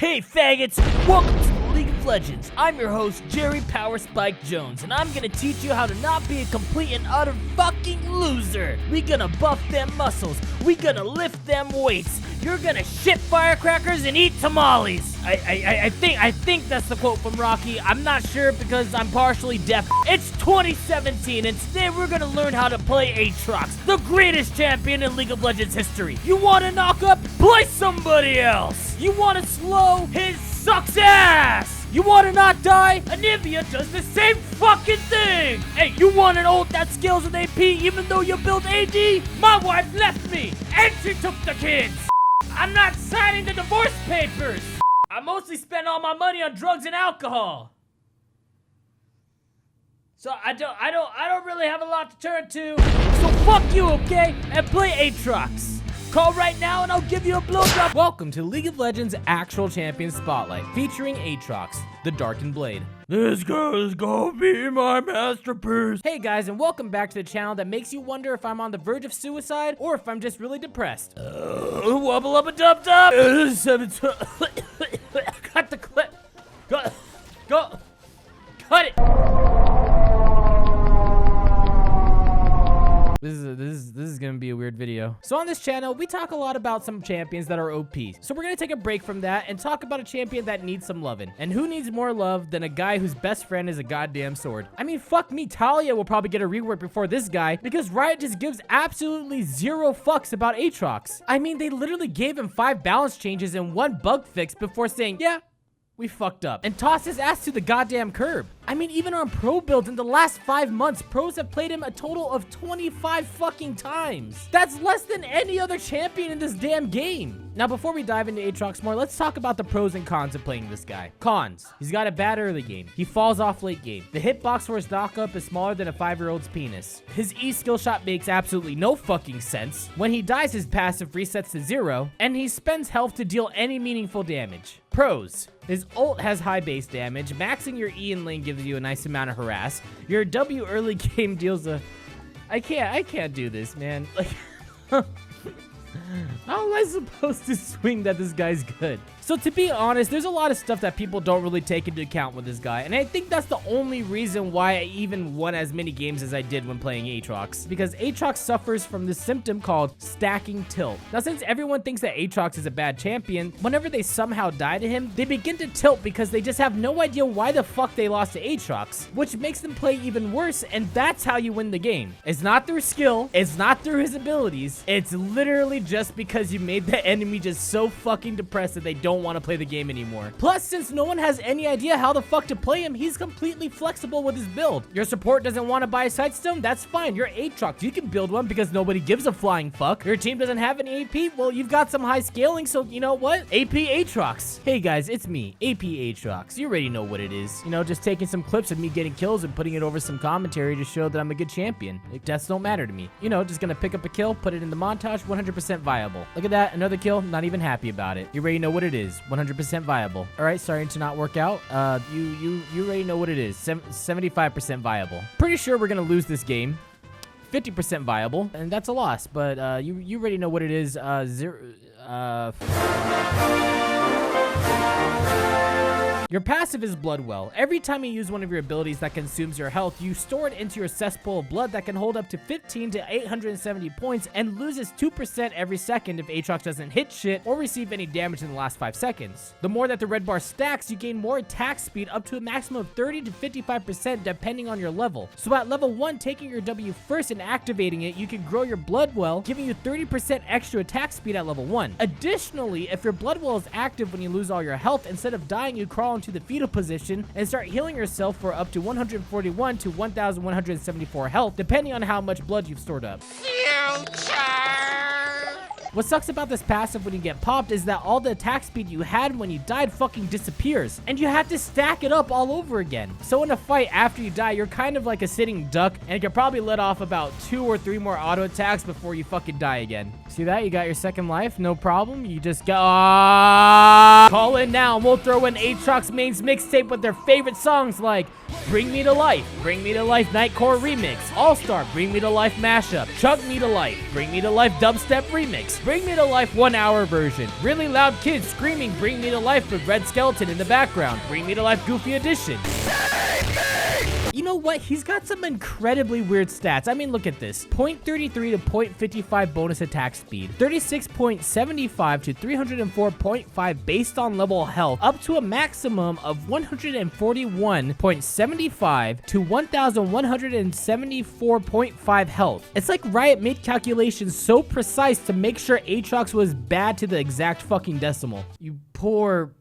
Hey faggots, welcome to the League of Legends. I'm your host, Jerry Power Spike Jones, and I'm gonna teach you how to not be a complete and utter fucking loser. We gonna buff them muscles, we gonna lift them weights, you're gonna shit firecrackers and eat tamales. I think that's the quote from Rocky. I'm not sure because I'm partially deaf. It's 2017 and today we're gonna learn how to play Aatrox, the greatest champion in League of Legends history. You wanna knock up? Play somebody else. You wanna slow? His sucks ass. You wanna not die? Anivia does the same fucking thing. Hey, you want an ult that scales with AP even though you build AD? My wife left me and she took the kids. I'm not signing the divorce papers. I mostly spend all my money on drugs and alcohol. So I don't really have a lot to turn to. So fuck you, okay? And play Aatrox. Call right now and I'll give you a blowjob. Welcome to League of Legends Actual Champion Spotlight, featuring Aatrox, the Darkened Blade. This girl's gonna be my masterpiece. Hey guys, and welcome back to the channel that makes you wonder if I'm on the verge of suicide or if I'm just really depressed. Wobble up a dub dub. Cut the clip. Go. Cut it. This is gonna be a weird video. So on this channel, we talk a lot about some champions that are OP. So we're gonna take a break from that and talk about a champion that needs some loving. And who needs more love than a guy whose best friend is a goddamn sword? I mean, fuck me, Talia will probably get a rework before this guy because Riot just gives absolutely zero fucks about Aatrox. I mean, they literally gave him 5 balance changes and 1 bug fix before saying, yeah, we fucked up, and tossed his ass to the goddamn curb. I mean, even on pro builds in the last 5 months, pros have played him a total of 25 fucking times. That's less than any other champion in this damn game. Now, before we dive into Aatrox more, let's talk about the pros and cons of playing this guy. Cons: he's got a bad early game. He falls off late game. The hitbox for his knockup is smaller than a 5-year-old's penis. His E skill shot makes absolutely no fucking sense. When he dies, his passive resets to 0, and he spends health to deal any meaningful damage. Pros: his ult has high base damage. Maxing your E in lane gives you a nice amount of harass. Your W early game deals a... I can't do this, man. Like... How am I supposed to swing that this guy's good? So to be honest, there's a lot of stuff that people don't really take into account with this guy, and I think that's the only reason why I even won as many games as I did when playing Aatrox, because Aatrox suffers from this symptom called stacking tilt. Now, since everyone thinks that Aatrox is a bad champion, whenever they somehow die to him, they begin to tilt because they just have no idea why the fuck they lost to Aatrox, which makes them play even worse, and that's how you win the game. It's not through skill, it's not through his abilities, it's literally just because you made the enemy just so fucking depressed that they don't want to play the game anymore. Plus, since no one has any idea how the fuck to play him, he's completely flexible with his build. Your support doesn't want to buy a Sightstone? That's fine. You're Aatrox. You can build one because nobody gives a flying fuck. Your team doesn't have any AP? Well, you've got some high scaling, so you know what? AP Aatrox. Hey guys, it's me, AP Aatrox. You already know what it is. You know, just taking some clips of me getting kills and putting it over some commentary to show that I'm a good champion. Deaths don't matter to me. You know, just gonna pick up a kill, put it in the montage, 100% viable. Look at that, another kill, not even happy about it. You already know what it is, 100% viable. All right, starting to not work out. You already know what it is, 75% viable. Pretty sure we're gonna lose this game. 50% viable, and that's a loss, but you already know what it is, Your passive is Bloodwell. Every time you use one of your abilities that consumes your health, you store it into your cesspool of blood that can hold up to 15 to 870 points and loses 2% every second if Aatrox doesn't hit shit or receive any damage in the last 5 seconds. The more that the red bar stacks, you gain more attack speed up to a maximum of 30 to 55% depending on your level. So at level 1, taking your W first and activating it, you can grow your Bloodwell, giving you 30% extra attack speed at level 1. Additionally, if your Bloodwell is active when you lose all your health, instead of dying, you crawl into the fetal position and start healing yourself for up to 141 to 1174 health, depending on how much blood you've stored up. What sucks about this passive when you get popped is that all the attack speed you had when you died fucking disappears, and you have to stack it up all over again. So in a fight after you die, you're kind of like a sitting duck, and you can probably let off about 2 or 3 more auto attacks before you fucking die again. See that? You got your second life, no problem. You just go. Call in now, and we'll throw in Aatrox Main's mixtape with their favorite songs like Bring Me to Life, Bring Me to Life Nightcore Remix, All-Star, Bring Me to Life Mashup, Chug Me to Life, Bring Me to Life Dubstep Remix, bring me to life 1 hour version. Really loud kids screaming bring me to life with red skeleton in the background. Bring me to life Goofy edition. You know what? He's got some incredibly weird stats. I mean, look at this. 0.33 to 0.55 bonus attack speed. 36.75 to 304.5 based on level health. Up to a maximum of 141.75 to 1,174.5 health. It's like Riot made calculations so precise to make sure Aatrox was bad to the exact fucking decimal. You poor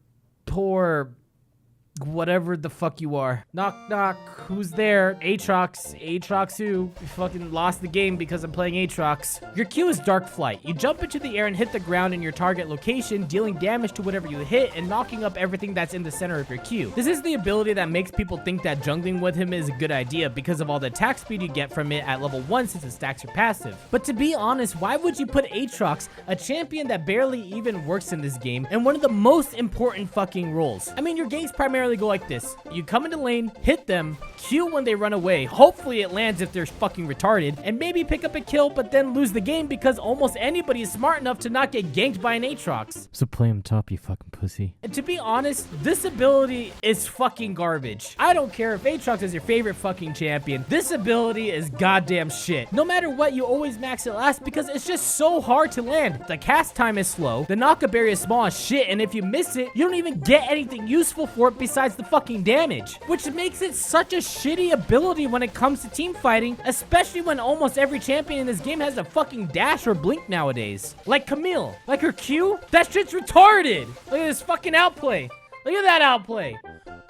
whatever the fuck you are. Knock, knock. Who's there? Aatrox. Aatrox who? You fucking lost the game because I'm playing Aatrox. Your Q is Dark Flight. You jump into the air and hit the ground in your target location, dealing damage to whatever you hit and knocking up everything that's in the center of your Q. This is the ability that makes people think that jungling with him is a good idea because of all the attack speed you get from it at level 1 since it stacks your passive. But to be honest, why would you put Aatrox, a champion that barely even works in this game, in one of the most important fucking roles? I mean, your ganks primarily go like this. You come into lane, hit them, Q when they run away. Hopefully it lands if they're fucking retarded, and maybe pick up a kill, but then lose the game because almost anybody is smart enough to not get ganked by an Aatrox. So play him top, you fucking pussy. And to be honest, this ability is fucking garbage. I don't care if Aatrox is your favorite fucking champion. This ability is goddamn shit. No matter what, you always max it last because it's just so hard to land. The cast time is slow, the knockup area is small as shit, and if you miss it, you don't even get anything useful for it besides the fucking damage, which makes it such a shitty ability when it comes to team fighting, especially when almost every champion in this game has a fucking dash or blink nowadays. Like Camille. Like her Q? That shit's retarded. Look at this fucking outplay. Look at that outplay.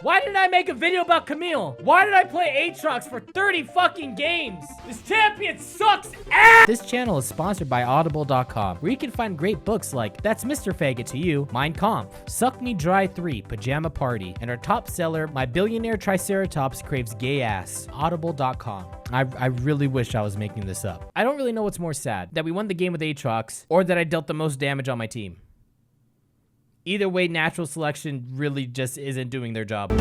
Why didn't I make a video about Camille? Why did I play Aatrox for 30 fucking games? This champion sucks ass! This channel is sponsored by Audible.com, where you can find great books like That's Mr. Faggot to You, Mein Kampf, Suck Me Dry 3, Pajama Party, and our top seller, My Billionaire Triceratops Craves Gay Ass. Audible.com. I really wish I was making this up. I don't really know what's more sad, that we won the game with Aatrox, or that I dealt the most damage on my team. Either way, natural selection really just isn't doing their job.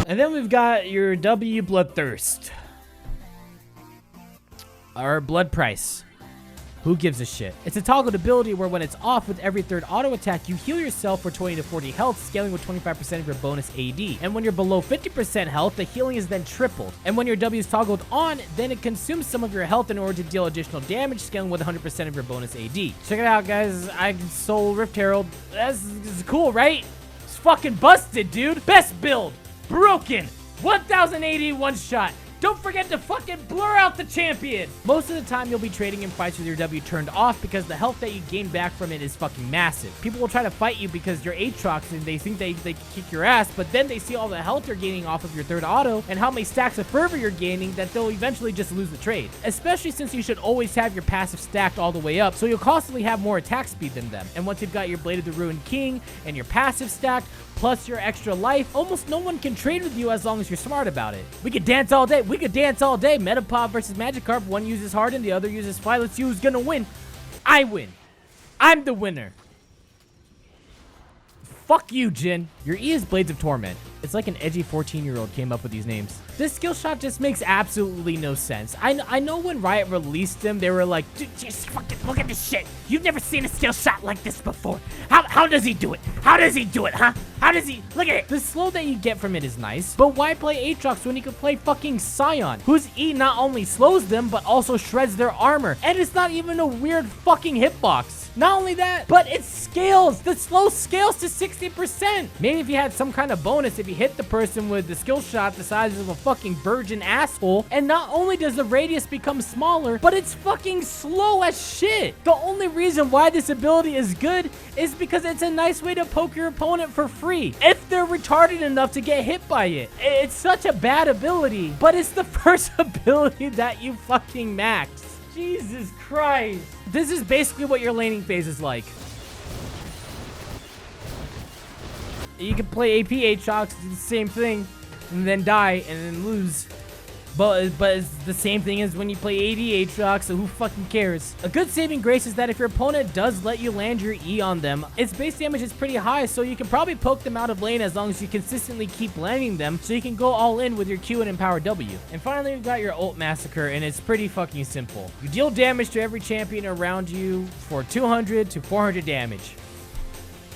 And then we've got your W Bloodthirst. Or Blood Price. Who gives a shit? It's a toggled ability where when it's off with every third auto attack, you heal yourself for 20 to 40 health, scaling with 25% of your bonus AD. And when you're below 50% health, the healing is then tripled. And when your W is toggled on, then it consumes some of your health in order to deal additional damage, scaling with 100% of your bonus AD. Check it out, guys. I Soul Rift Herald. This is cool, right? It's fucking busted, dude. Best build. Broken. 1080 one shot. Don't forget to fucking blur out the champion. Most of the time, you'll be trading in fights with your W turned off because the health that you gain back from it is fucking massive. People will try to fight you because you're Aatrox and they think they can kick your ass, but then they see all the health you're gaining off of your third auto and how many stacks of fervor you're gaining that they'll eventually just lose the trade. Especially since you should always have your passive stacked all the way up, so you'll constantly have more attack speed than them. And once you've got your Blade of the Ruined King and your passive stacked, plus your extra life, almost no one can trade with you as long as you're smart about it. We could dance all day. We could dance all day. Metapod versus Magikarp. One uses Harden, the other uses Fly. Let's see who's gonna win. I win. I'm the winner. Fuck you, Jin. Your E is Blades of Torment. It's like an edgy 14-year-old came up with these names. This skill shot just makes absolutely no sense. I know when Riot released them, they were like, dude, just fucking look at this shit. You've never seen a skill shot like this before. How does he do it? How does he do it, huh? How does he? Look at it. The slow that you get from it is nice, but why play Aatrox when you could play fucking Scion, whose E not only slows them, but also shreds their armor, and it's not even a weird fucking hitbox. Not only that, but it scales. The slow scales to 60%. Maybe if you had some kind of bonus if you hit the person with the skill shot the size of a fucking virgin asshole, and not only does the radius become smaller, but it's fucking slow as shit. The only reason why this ability is good is because it's a nice way to poke your opponent for free if they're retarded enough to get hit by it. It's such a bad ability, but it's the first ability that you fucking max. Jesus Christ. This is basically what your laning phase is like. You can play AP Aatrox, do the same thing, and then die and then lose. But it's the same thing as when you play AD Aatrox, so who fucking cares? A good saving grace is that if your opponent does let you land your E on them, its base damage is pretty high, so you can probably poke them out of lane as long as you consistently keep landing them, so you can go all in with your Q and Empower W. And finally, we've got your ult Massacre, and it's pretty fucking simple. You deal damage to every champion around you for 200 to 400 damage.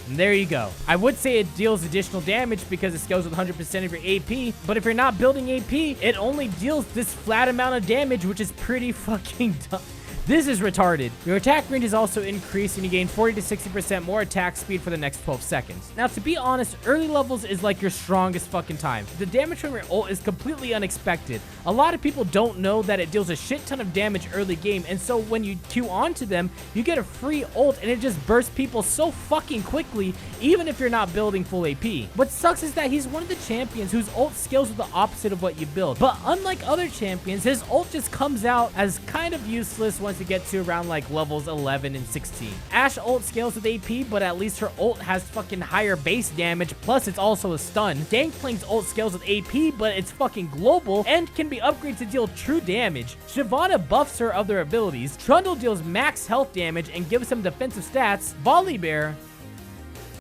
And there you go. I would say it deals additional damage because it scales with 100% of your AP, but if you're not building AP, it only deals this flat amount of damage, which is pretty fucking dumb. This is retarded. Your attack range is also increased and you gain 40 to 60% more attack speed for the next 12 seconds. Now, to be honest, early levels is like your strongest fucking time. The damage from your ult is completely unexpected. A lot of people don't know that it deals a shit ton of damage early game, and so when you Q onto them, you get a free ult and it just bursts people so fucking quickly, even if you're not building full AP. What sucks is that he's one of the champions whose ult scales with the opposite of what you build. But unlike other champions, his ult just comes out as kind of useless once you get to around like levels 11 and 16. Ashe ult scales with AP, but at least her ult has fucking higher base damage, plus it's also a stun. Gangplank's ult scales with AP, but it's fucking global and can be upgraded to deal true damage. Shyvana buffs her other abilities. Trundle deals max health damage and gives him defensive stats. Volibear,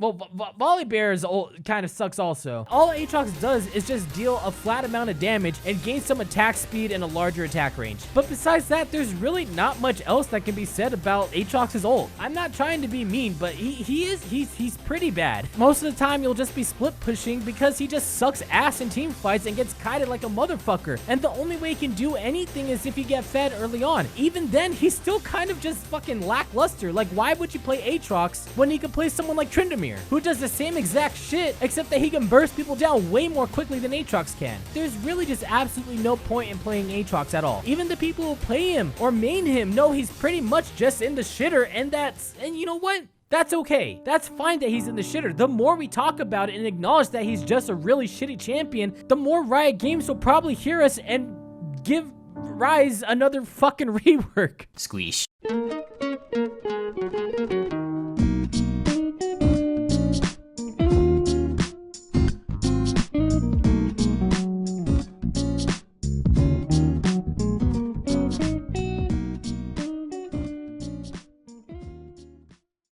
well, Volibear's ult kind of sucks also. All Aatrox does is just deal a flat amount of damage and gain some attack speed and a larger attack range. But besides that, there's really not much else that can be said about Aatrox's ult. I'm not trying to be mean, but he's pretty bad. Most of the time, you'll just be split pushing because he just sucks ass in team fights and gets kited like a motherfucker. And the only way he can do anything is if you get fed early on. Even then, he's still kind of just fucking lackluster. Like, why would you play Aatrox when you could play someone like Tryndamere, who does the same exact shit, except that he can burst people down way more quickly than Aatrox can? There's really just absolutely no point in playing Aatrox at all. Even the people who play him or main him know he's pretty much just in the shitter, and you know what? That's okay. That's fine that he's in the shitter. The more we talk about it and acknowledge that he's just a really shitty champion, the more Riot Games will probably hear us and give Rise another fucking rework. Squeeze.